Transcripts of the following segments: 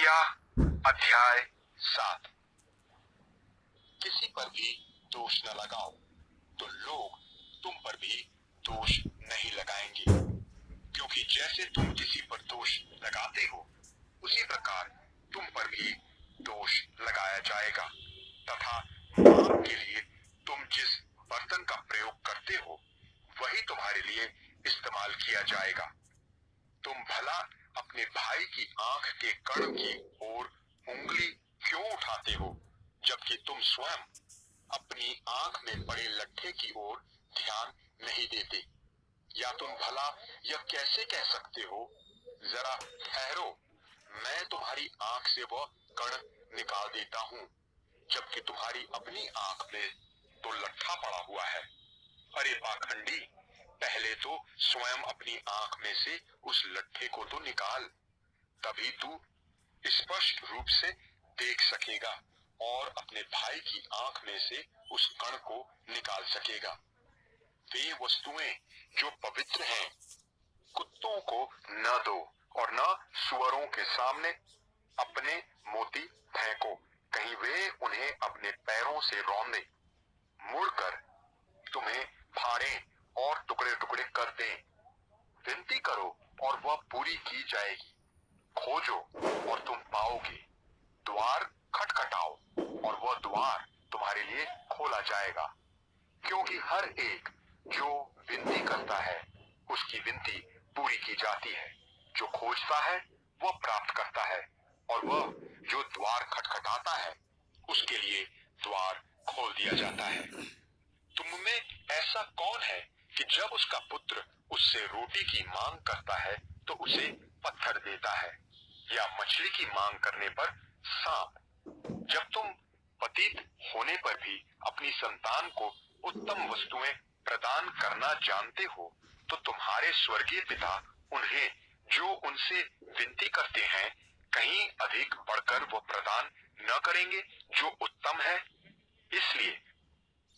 यशायाह अध्याय 7। किसी पर भी दोष न लगाओ तो लोग तुम पर भी दोष नहीं लगाएंगे, क्योंकि जैसे तुम किसी पर दोष लगाते हो उसी प्रकार तुम पर भी दोष लगाया जाएगा, तथा माप के लिए तुम जिस बर्तन का प्रयोग करते हो वही तुम्हारे लिए इस्तेमाल किया जाएगा। तुम भला अपने भाई की आंख के कण की ओर उंगली क्यों उठाते हो, जबकि तुम स्वयं अपनी आंख में पड़े लट्ठे की ओर ध्यान नहीं देते? या तुम भला यह कैसे कह सकते हो, जरा ठहरो, मैं तुम्हारी आंख से वह कण निकाल देता हूँ, जबकि तुम्हारी अपनी आंख में तो लट्ठा पड़ा हुआ है। अरे पाखंडी, पहले तो स्वयं अपनी आंख में से उस लट्ठे को तो निकाल, तभी तू स्पष्ट रूप से देख सकेगा और अपने भाई की आंख में से उस कण को निकाल सकेगा। वे वस्तुएं जो पवित्र हैं कुत्तों को न दो, और न सुअरों के सामने अपने मोती फेंको, कहीं वे उन्हें अपने पैरों से रौंदे, मुड़कर तुम्हें फाड़ें और टुकड़े टुकड़े कर दें। विनती करो और वह पूरी की जाएगी, खोजो और तुम पाओगे, द्वार खटखटाओ और वह द्वार तुम्हारे लिए खोला जाएगा। क्योंकि हर एक जो विनती करता है उसकी विनती पूरी की जाती है, जो खोजता है वह प्राप्त करता है, और वह जो द्वार खटखटाता है उसके लिए द्वार खोल दिया जाता है। तुम में ऐसा कौन है कि जब उसका पुत्र उससे रोटी की मांग करता है तो उसे पत्थर देता है, या मछली की मांग करने पर सांप? जब तुम पतित होने पर भी अपनी संतान को उत्तम वस्तुएं प्रदान करना जानते हो, तो तुम्हारे स्वर्गीय पिता उन्हें जो उनसे विनती करते हैं कहीं अधिक बढ़कर वो प्रदान न करेंगे जो उत्तम है? इसलिए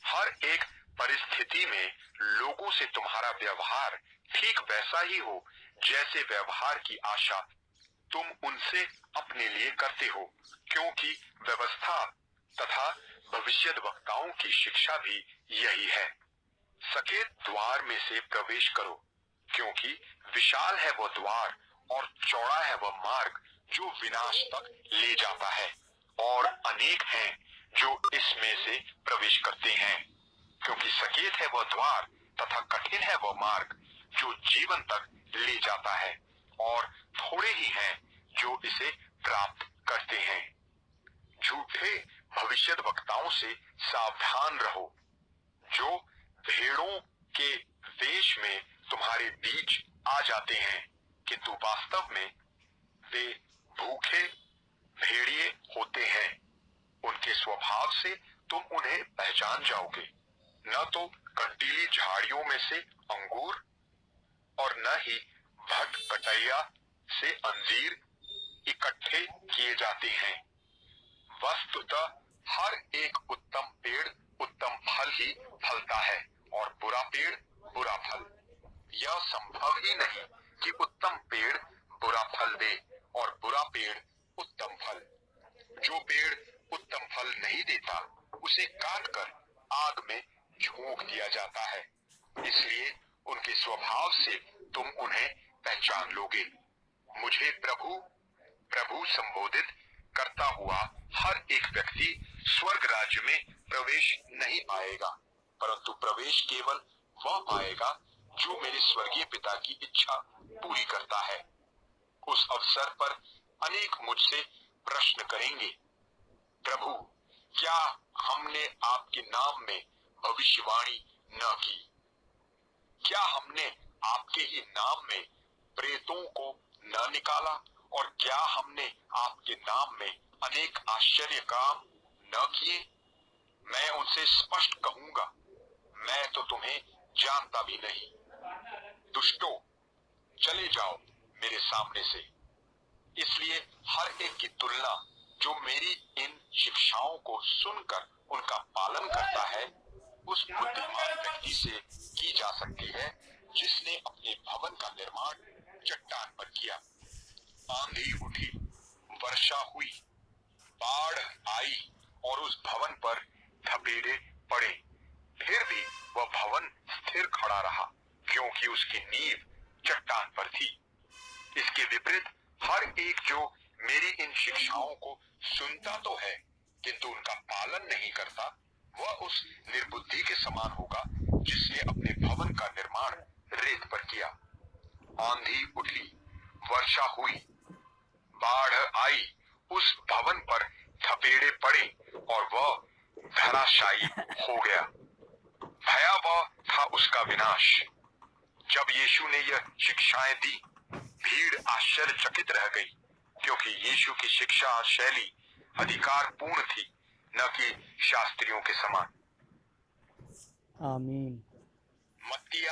हर एक परिस्थिति में लोगों से तुम्हारा व्यवहार ठीक वैसा ही हो जैसे व्यवहार की आशा तुम उनसे अपने लिए करते हो, क्योंकि व्यवस्था तथा भविष्यद्वक्ताओं की शिक्षा भी यही है। सकेत द्वार में से प्रवेश करो, क्योंकि विशाल है वह द्वार और चौड़ा है वह मार्ग जो विनाश तक ले जाता है, और अनेक हैं जो इसमें से प्रवेश करते हैं। क्योंकि सकेत है वह द्वार तथा कठिन है वह मार्ग जो जीवन तक ले जाता है, और थोड़े ही हैं जो इसे प्राप्त करते हैं। झूठे भविष्यद्वक्ताओं से सावधान रहो, जो भेड़ों के वेश में तुम्हारे बीच आ जाते हैं, किंतु वास्तव में वे भूखे भेड़िए होते हैं। उनके स्वभाव से तुम उन्हें पहचान जाओगे। न तो कंटीली झाड़ियों में से अंगूर और न ही भटकटैया से अंजीर इकट्ठे किए जाते हैं। वस्तुतः हर एक उत्तम पेड़ उत्तम फल ही फलता है, और बुरा पेड़ बुरा फल। यह संभव ही नहीं कि उत्तम पेड़ बुरा फल दे और बुरा पेड़ उत्तम फल। जो पेड़ उत्तम फल नहीं देता उसे काटकर आग में झोंक दिया जाता है। इसलिए उनके स्वभाव से तुम उन्हें पहचान लोगे। मुझे प्रभु प्रभु संबोधित करता हुआ हर एक व्यक्ति स्वर्ग राज्य में प्रवेश नहीं पाएगा, परंतु प्रवेश केवल वह पाएगा जो मेरे स्वर्गीय पिता की इच्छा पूरी करता है। उस अवसर पर अनेक मुझसे प्रश्न करेंगे, प्रभु, क्या हमने आपके नाम में भविष्यवाणी न की? क्या हमने आपके ही नाम में प्रेतों को न निकाला? और क्या हमने आपके नाम में अनेक आश्चर्य काम न किए? मैं उनसे स्पष्ट कहूंगा, मैं तो तुम्हें जानता भी नहीं। दुष्टों, चले जाओ मेरे सामने से। इसलिए हर एक की तुलना जो मेरी इन शिक्षाओं को सुनकर उनका पालन करता है उस बुद्धिमान व्यक्ति से की जा सकती है जिसने अपने भवन का निर्माण चट्टान पर किया। आंधी उठी, वर्षा वर्षा हुई, बाढ़ आई और उस भवन पर थपेड़े पड़े, फिर भी वह भवन स्थिर खड़ा रहा, क्योंकि उसकी नींव चट्टान पर थी। इसके विपरीत हर एक जो मेरी इन शिक्षाओं को सुनता तो है किंतु उनका पालन नहीं करता, वह उस निर्बुद्धि के समान होगा जिसने अपने भवन का निर्माण रेत पर किया। आंधी उठी, वर्षा हुई, बाढ़ आई, उस भवन पर थपेड़े पड़े और वह धराशायी हो गया। भयावह था उसका विनाश। जब यीशु ने यह शिक्षाएं दी, भीड़ आश्चर्यचकित रह गई, क्योंकि यीशु की शिक्षा शैली अधिकारपूर्ण थी, न कि शास्त्रियों के समान। आमीन। मत्ती